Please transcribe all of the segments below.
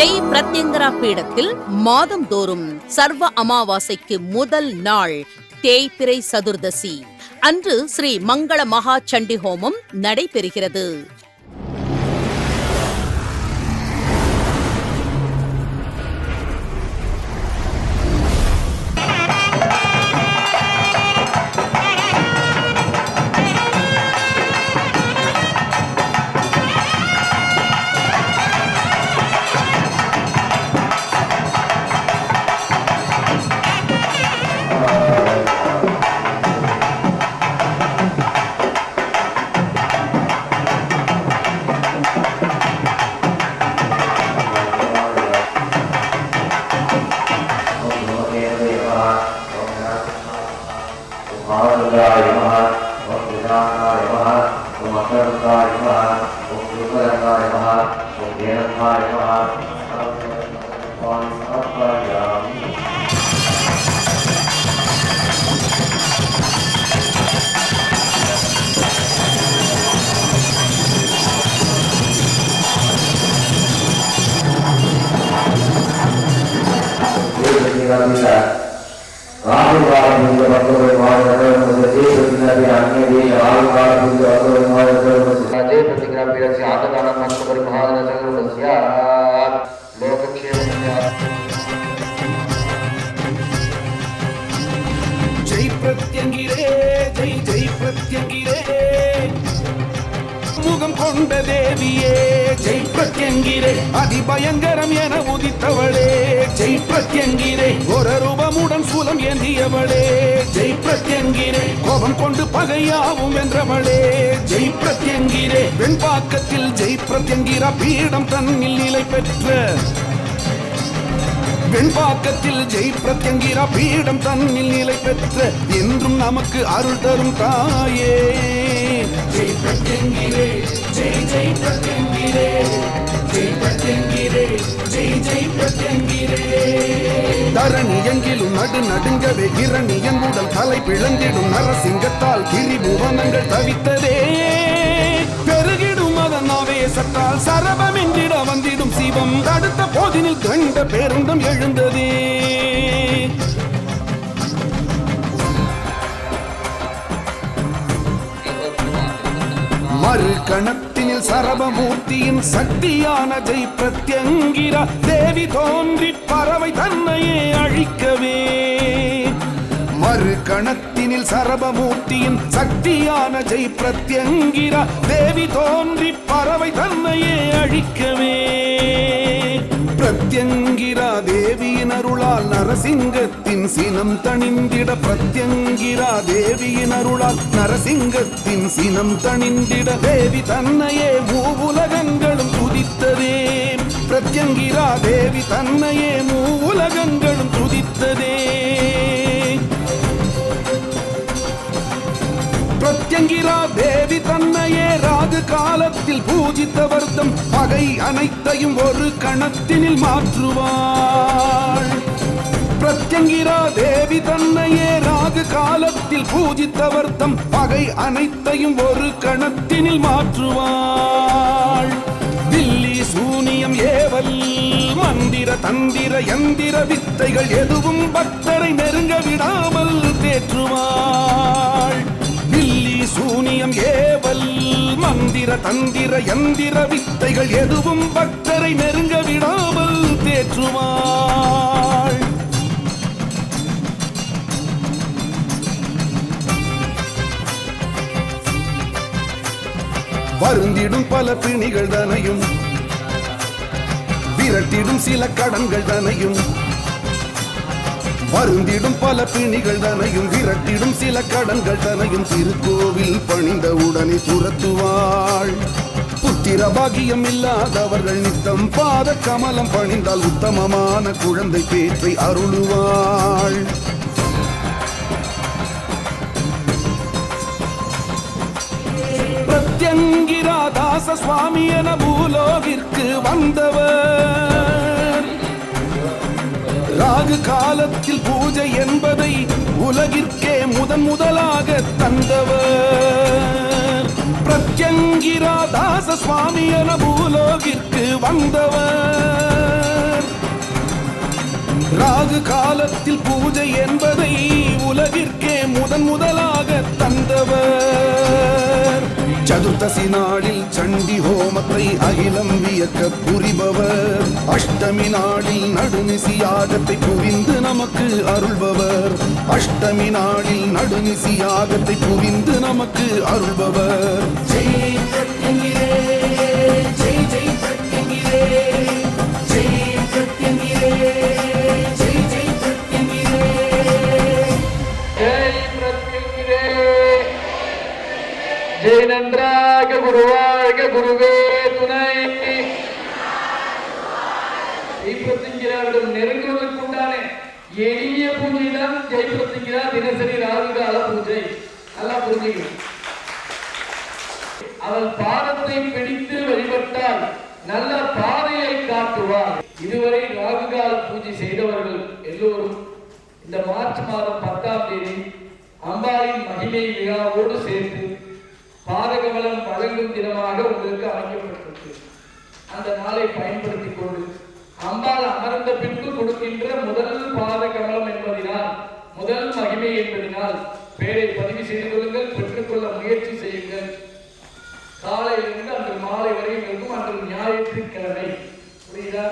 ஜெய் பிரத்யங்கரா பீடத்தில் மாதந்தோறும் சர்வ அமாவாசைக்கு முதல் நாள் தேய்பிறை சதுர்தசி அன்று ஸ்ரீ மங்கள மகா சண்டி ஹோமம் நடைபெறுகிறது. जय प्रत्यंगिरे जय जय प्रत्यंगिरे मुगम कोंड देविये जय प्रत्यंगिरे அதிபயங்கரம் என உதித்தவளே ஜெய் பிரத்யங்கிரே ஒரு ரூபமுடன் சூலம் ஏந்தியவளே ஜெய் பிரத்யங்கிரே கோபம் கொண்டு பகையாவும் வென்றவளே ஜெய் பிரத்யங்கிரே வெண்பாக்கத்தில் ஜெய் பிரத்யங்கிரா பீடம் தன்னில் நிலை பெற்ற வெண்பாக்கத்தில் ஜெய் பிரத்யங்கிரா பீடம் தன்னில் நிலை பெற்ற என்றும் நமக்கு அருள் தரும் தாயே ஜெய் பிரத்யங்கிரே ஜெய் ஜெய் பிரத்யங்கிரே ஜெய் பிரத்யங்கிரே ஜெய் ஜெய் பிரத்யங்கிரே தரணி எங்கிலும் நடு நடுங்கவே இரணியன் உடல் தலை பிளந்திடும் நரசிங்கத்தால் திரிபுவனங்கள் தவித்ததே பெருகிடும் அதன் ஆவேசத்தால் சரபம் என்றிட வந்திடும் சிவம் தடுத்த போதினில் கண்ட பேருந்தம் எழுந்ததே மறு கணத்தினில் சரபமூர்த்தியின் சக்தியான ஜெய் பிரத்யங்கிரா தேவி தோன்றி பறவை தன்னையே அழிக்கவே மறு கணத்தினில் சரபமூர்த்தியின் சக்தியான ஜெய் பிரத்யங்கிரா தேவி தோன்றி பறவை தன்னையே அழிக்கவே பிரத்யங்கிரா தேவியின் அருளால் நரசிங்கத்தின் சினம் தணிந்திட பிரத்யங்கிரா தேவியின் அருளால் நரசிங்கத்தின் சினம் தணிந்திட தேவி தன்னையே மூவுலகங்களும் துதித்ததே பிரத்யங்கிரா தேவி தன்னையே மூவுலகங்களும் துதித்ததே பிரத்யங்கிரா தேவி தன்னையே ராகு காலத்தில் பூஜித்தவர்தம் பகை அனைத்தையும் ஒரு கணத்தினில் மாற்றுவாள் பிரத்யங்கிரா தேவி தன்னையே ராகு காலத்தில் பூஜித்தவர்தம் பகை அனைத்தையும் ஒரு கணத்தினில் மாற்றுவாள் தில்லி சூனியம் ஏவல் மந்திர தந்திர யந்திர வித்தைகள் எதுவும் பக்தரை நெருங்க விடாமல் தேற்றுவாள் சூனியம் ஏவல் மந்திர தந்திர யந்திர வித்தைகள் எதுவும் பக்தரை நெருங்க விடாமல் தேற்றுவாள் வருந்திடும் பல பிணிகள் தனையும் விரட்டிடும் சில கடன்கள் தனையும் வருந்திடும் பல பிணிகள் தனையும் விரட்டிடும் சில கடன்கள் தனையும் திருக்கோவில் பணிந்த உடனே துரத்துவாள் புத்திர பாகியம் இல்லாதவர்கள் நித்தம் பாத கமலம் பணிந்தால் உத்தமமான குழந்தை பேற்றை அருளுவாள் பிரத்யங்கிரா தாச சுவாமி என பூலோகிற்கு வந்தவர் ராகு காலத்தில் பூஜை என்பதை உலகிற்கே முதலாக தந்தவர் பிரத்யங்கிரா தாச சுவாமி என பூலோகிற்கு வந்தவர் ராகு காலத்தில் பூஜை என்பதை உலகிற்கே முதலாக தந்தவர். சதுர்தசி நாளில் சண்டி ஹோமத்தை அகிலம் வியக்க புரிபவர். அஷ்டமி நாளில் நடுநிசி யாகத்தை புரிந்து நமக்கு அருள்பவர். அஷ்டமி நாளில் நடுநிசி யாகத்தை புரிந்து நமக்கு அருள்பவர். ஜெய் பிரத்யங்கிரே, ஜெய் ஜெய் பிரத்யங்கிரே, ஜெய் பிரத்யங்கிரே, ஜெய் ஜெய் பிரத்யங்கிரே, ஜெய் பிரத்யங்கிரே. ஜெய் நன்றாக குருவாழ்க, குருவே துணை. ஜெய் பிரத்யங்கிராவிடம் நெருங்குவதற்குண்டான எளிய பூஜை தான் ஜெய் பிரத்யங்கிரா தினசரி ராகுகால பூஜை. நல்லா புரிஞ்சுக்கணும். அவள் பாதத்தை பிடித்து வழிபட்டால் நல்ல பாதையை காட்டுவார். இதுவரை ராகுகால பூஜை செய்தவர்கள் எல்லோரும் இந்த மார்ச் மாதம் 10ஆம் தேதி அம்பாளின் மகிமை விழாவோடு சேர்த்து பாதகமலம் வழங்கும் தினமாக உங்களுக்கு அமைக்கப்பட்டிருக்கு. அந்த நாளை பயன்படுத்திக் கொண்டு அம்பாள் அமர்ந்த பின்பு கொடுக்கின்ற முதல் பாதகமலம் என்பதனால், முதல் மகிமை என்பதனால் பெயரை பதிவு செய்து கொள்ளுங்கள், பெற்றுக்கொள்ள முயற்சி செய்யுங்கள். காலையிலிருந்து அன்று மாலை வரையும் இருக்கும். அன்று ஞாயிற்றுக்கிழமை. புரியுதா?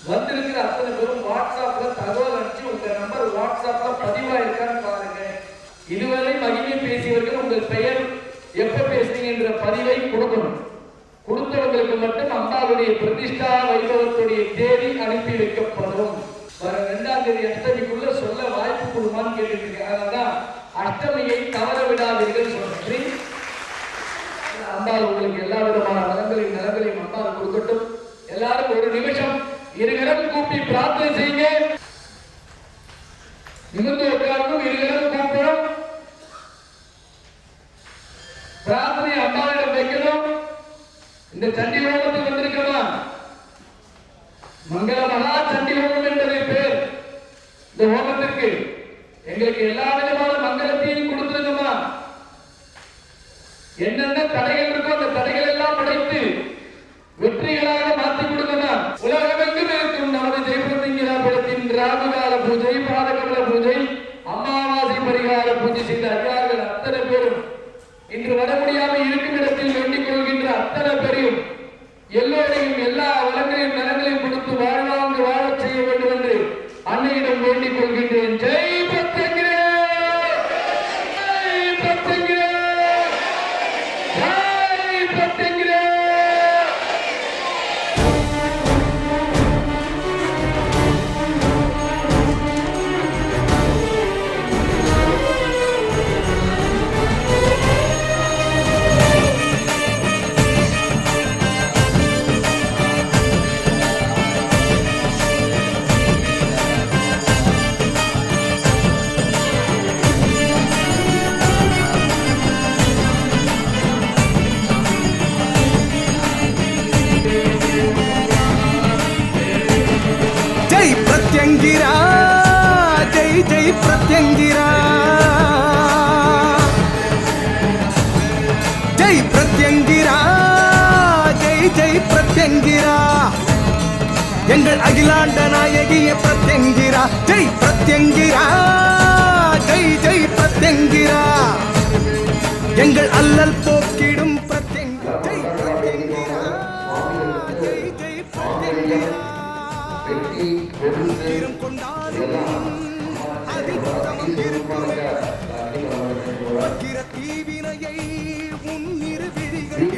வந்திருக்கிற அத்தனை பேரும் வாட்ஸ்அப்ல தகவல் அனுப்பிச்சு உங்க நம்பர் வாட்ஸ்அப்ல பதிவாயிருக்கான்னு பாருங்க. இதுவரை மகிமை பேசியவர்கள் உங்கள் பெயர் எப்ப பேசுறீங்க என்ற பதிவை கொடுக்கணும். கொடுத்தவங்களுக்கு மட்டும் அம்பாளுடைய பிரதிஷ்டா வைபவத்துடைய தேதி அனுப்பி வைக்கப்படும். வர 2ஆம் தேதி அஷ்டமிக்குள்ள சொல்ல வாய்ப்பு கொடுமான்னு கேட்டுட்டு இருக்கேன். அதனாலதான் அஷ்டமியை தவற விடாதீர்கள் சொல்றேன். அம்பாள் உங்களுக்கு எல்லா விதமான நலங்களையும் அம்பாள் கொடுக்கட்டும். எல்லாரும் ஒரு நிமிஷம் இருகரம் கூப்பி பிரார்த்தனை செய்யுங்க. நிமிர்ந்து உட்கார்ந்தும் இருகரம் கூப்பிடும். பிரார்த்தனை அம்பாளிடம் வைக்கணும். இந்த சண்டி ஹோமத்துக்கு வந்திருக்கமா? மங்கள மகா சண்டி ஹோமம் என்பது பேர். இந்த ஹோமத்திற்கு எங்களுக்கு எல்லா விதமான மங்களத்தையும் கொடுத்துருங்கம்மா. என்னென்ன தடைகள் இருக்கோ அந்த தடைகள் எல்லாம் படைத்து வெற்றிகளாக மாற்றி கொடுங்கம்மா. உலகமெங்கும் இருக்கும் நமது ஜெயபிரதிங்கிரா பீடத்தின் ராகுகால பூஜை, பாதகமல பூஜை, அமாவாசை பரிகார பூஜை செய்த அடியார்கள் அத்தனை பேரும் இன்று வர முடியாமல் இருக்கும் இடத்தில் வேண்டிக் கொள்கின்ற அத்தனை பேரையும் எல்லோரையும் எல்லா வளங்களையும் நலங்களையும் கொடுத்து வாழ்வாங்கு வாழச் செய்ய வேண்டும் என்று அன்னையிடம் வேண்டிக் கொள்கின்றேன். ஜெய் பிரத்யங்கிரே, ஜெய் பிரத்யங்கிரே, ஜெய் பிரத்யங்கிரே. ஜெய் பிரத்யங்கிரா, ஜெய் ஜெய் பிரத்யங்கிரா, ஜெய் பிரத்யங்கிரா, ஜெய் ஜெய் பிரத்யங்கிரா. எங்கள் அகிலாண்ட நாயகிய பிரத்யங்கிரா, ஜெய் பிரத்யங்கிரா, ஜெய் ஜெய் பிரத்யங்கிரா. எங்கள் அல்லல் போக்கிடும் பிரத்யங்கிரா, ஜெய் பிரத்யங்கிரா, ஜெய் ஜெய் பிரத்யங்கிரா. தீவினையை உன்னிரு விழிகள்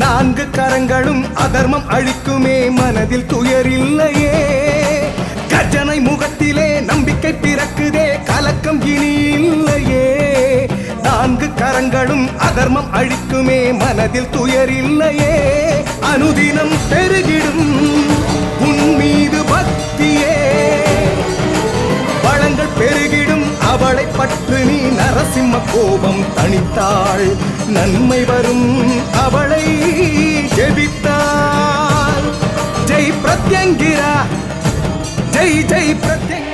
நான்கு கரங்களும் அதர்மம் அழிக்குமே, மனதில் துயரில்லையே. கஜனை முகத்திலே நம்பிக்கை பிறக்குதே, கலக்கம் இனி இல்லையே. நான்கு அறங்களும் அதர்மம் அழிக்குமே, மனதில் துயரில்லையே, அனுதினம் பெருகிடும் உன் மீது பக்தியே. வளங்கள் பெருகிடும் அவளை பற்று நீ, நரசிம்ம கோபம் தணித்தாள், நன்மை வரும் அவளை ஜெபித்தாள். ஜெய் பிரத்யங்கிரா, ஜெய் ஜெய் பிரத்யங்கிரா.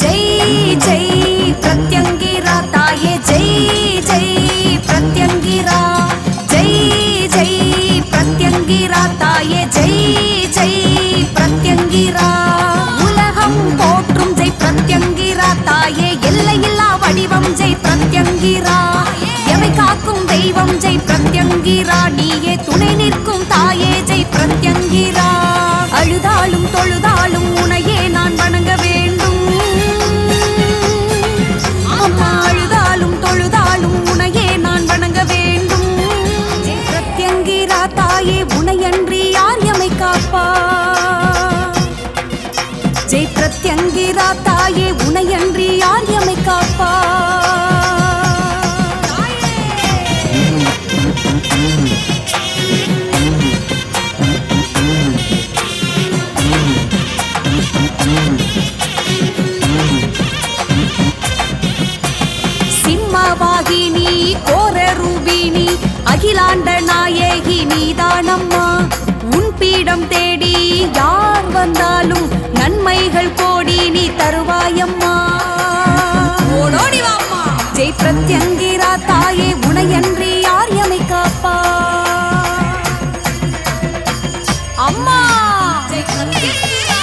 जय जय प्रत्यंगिरा ताये, जय जय प्रत्यंगिरा, जय जय प्रत्यंगिरा ताये, जय जय प्रत्यंगिरा. உலகம் போற்றும் ஜெய் பிரத்யங்கிரா தாயே, எல்லையில்லா வடிவம் ஜெய் பிரத்யங்கிரா, எமை காக்கும் தெய்வம் ஜெய் பிரத்யங்கிரா, நீயே துணை நிற்கும் தாயே ஜெய் பிரத்யங்கிரா. அழுதாலும் தொழுதாலும் உனையே நான் வணங்க வேண்டும், அம்மா அழுதாலும் தொழுதாலும் உனையே நான் வணங்க வேண்டும். ஜெய் பிரத்யங்கிரா தாயே, உனையன்றி யார் எமை காப்பா? ஜெய் பிரத்யங்கிரா தாயே, உனையன்றி யார் எமை காப்பா? சிம்மவாகினி கோர ரூபினி அகிலாண்ட நாயகி நீதானம்மா, உன் பீடம் தேடி யார் வந்தாலும் நன்மைகள் கோடி நீ தருவாயம்மா. ஓடோடி வாம்மா. ஜெய் பிரத்யங்கிரா தாயே, உனையன்றி யார் எமை காப்பா? அம்மா ஜெய் பிரத்யங்கிரா,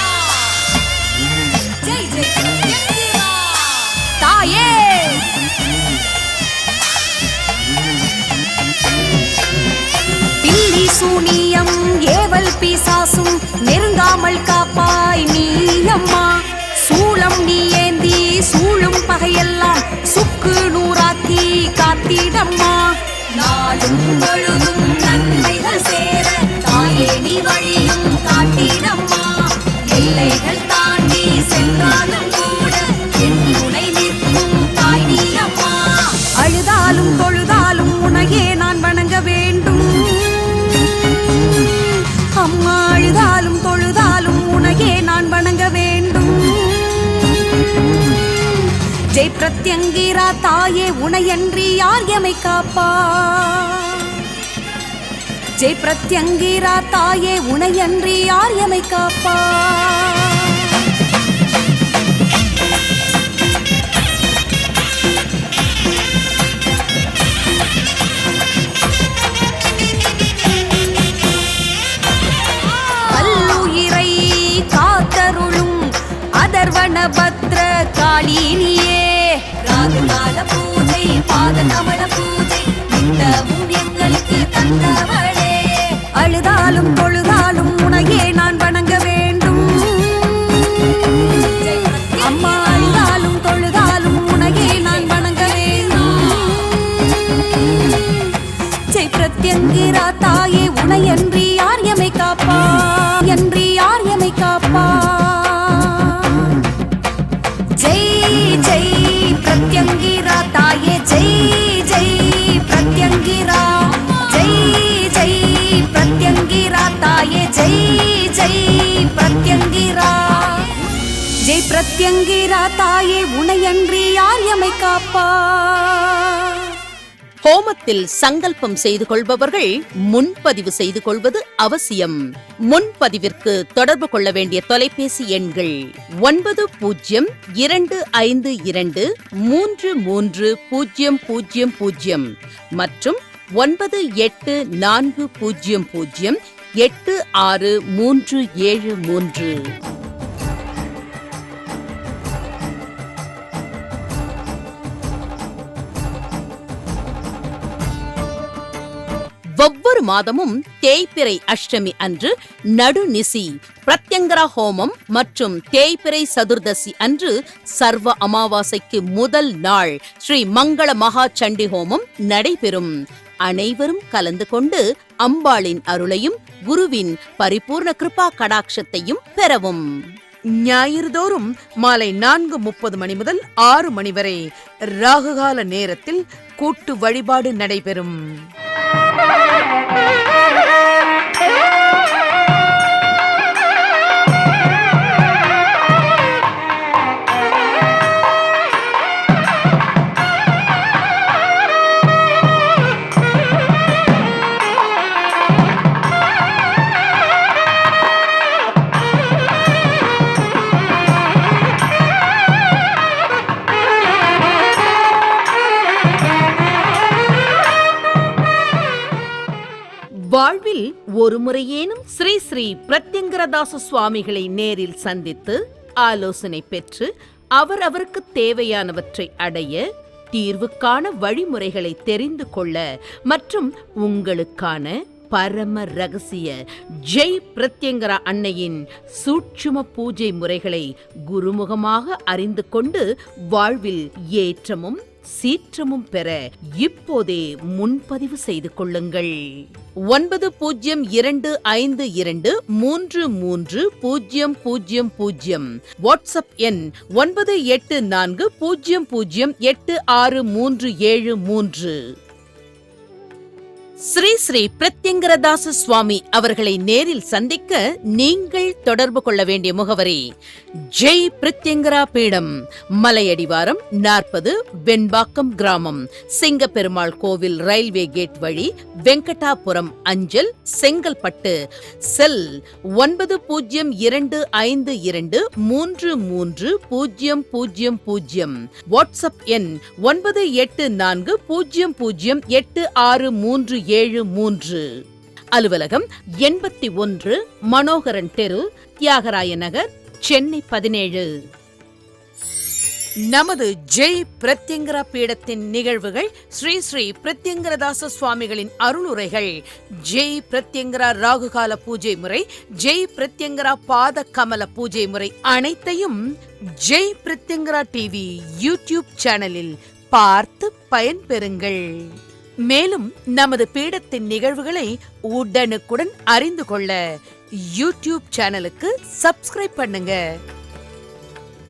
ஜெய் ஜெய் பிரத்யங்கிரா தாயே. பில்லி சூனியம் ஏவல் பிசாசும் நெருங்காமல் காப்பாய் நீயம்மா, சூளம் நீ ஏந்தி சூழும் பகையெல்லாம் சுக்கு நூறாக்கி காத்திடம்மா. நாளும் பொழுதும் நன்மைகள் சேர தாயே நீ வழியும் காட்டிடம்மா, எல்லைகள் தாண்டி சென்றாலும் கூட என் துணை நிற்கும் தாய் நீ அம்மா. அழுதாலும் தொழுதாலும் உனையே நான் வணங்க வேண்டும், அம்மா அழுதாலும் தொழுதாலும் உனையே நான் வணங்க வேண்டும். ஜெய் பிரத்யங்கிரா தாயே, உனையன்றி யார் எமை காப்பா? ஜெய் பிரத்யங்கிரா தாயே, உனையன்றி யார் எமை காப்பா? அல்லுயிரை காத்தருளும் அதர்வன பத்ர காளினியே, ராகுகால பூஜை பாத கமல பூஜை நித்தமும் எங்களுக்கு தந்தவளே. அழுதாலும் தொழுதாலும் உனையே நான் வணங்க வேண்டும். ஜெய் பிரத்யங்கிரா தாயே உனையன்றி யார் எமை காப்பார்? ஹோமத்தில் சங்கல்பம் செய்து கொள்பவர்கள் முன்பதிவு செய்து கொள்வது அவசியம். முன்பதிவிற்கு தொடர்பு கொள்ள வேண்டிய தொலைபேசி எண்கள் 9022233000 மற்றும் 9840086373. ஒவ்வொரு மாதமும் தேய்பிறை அஷ்டமி அன்று நடுநிசி பிரத்யங்கரா ஹோமம் மற்றும் தேய்பிறை சதுர்தசி அன்று சர்வ அமாவாசைக்கு முதல் நாள் ஸ்ரீ மங்கள மகா சண்டி ஹோமம் நடைபெறும். அனைவரும் கலந்து கொண்டு அம்பாளின் அருளையும் குருவின் பரிபூர்ண கிருபா கடாட்சத்தையும் பெறவும். ஞாயிறுதோறும் மாலை 4:30 மணி முதல் 6 மணி வரை ராகுகால நேரத்தில் கூட்டு வழிபாடு நடைபெறும். வாழ்வில் ஒரு முறையேனும் ஸ்ரீ ஸ்ரீ பிரத்யங்கரதாச சுவாமிகளை நேரில் சந்தித்து ஆலோசனை பெற்று அவருக்கு தேவையானவற்றை அடைய, தீர்வுக்கான வழிமுறைகளை தெரிந்து கொள்ள மற்றும் உங்களுக்கான பரம ரகசிய ஜெய் பிரத்யங்கரா அன்னையின் சூட்சும பூஜை முறைகளை குருமுகமாக அறிந்து கொண்டு வாழ்வில் ஏற்றமும் சீற்றமும் பெற இப்போதே முன்பதிவு செய்து கொள்ளுங்கள். 9052233000 வாட்ஸ்அப் எண் 9840086373. ஸ்ரீ ஸ்ரீ பிரத்யங்கரதாச சுவாமி அவர்களை நேரில் சந்திக்க நீங்கள் தொடர்பு கொள்ள வேண்டிய முகவரி: ஜெய் பிரத்யங்கரா பீடம், மலையடிவாரம் 40, வெண்பாக்கம் கிராமம், சிங்கப்பெருமாள் கோவில் ரயில்வே கேட் வழி, வெங்கடாபுரம் அஞ்சல், செங்கல்பட்டு. செல் 9052233000. வாட்ஸ்அப் எண் 9840086373. அலுவலகம் 81, மனோகரன் தெரு, தியாகராய நகர், சென்னை 17. நமது ஜெய் பிரத்யங்கரா பீடத்தின் நிகழ்வுகள், ஸ்ரீ ஸ்ரீ பிரத்யங்கரதாச சுவாமிகளின் அருளுரைகள், ஜெய் பிரத்யங்கரா ராகுகால பூஜை முறை, ஜெய் பிரத்யங்கரா பாத கமல பூஜை முறை அனைத்தையும் ஜெய் பிரத்யங்கரா டிவி யூடியூப் சேனலில் பார்த்து பயன்பெறுங்கள். மேலும் நமது பீடத்தின் நிகழ்வுகளை உடனுக்குடன் அறிந்து கொள்ள யூடியூப் சேனலுக்கு சப்ஸ்கிரைப் பண்ணுங்க.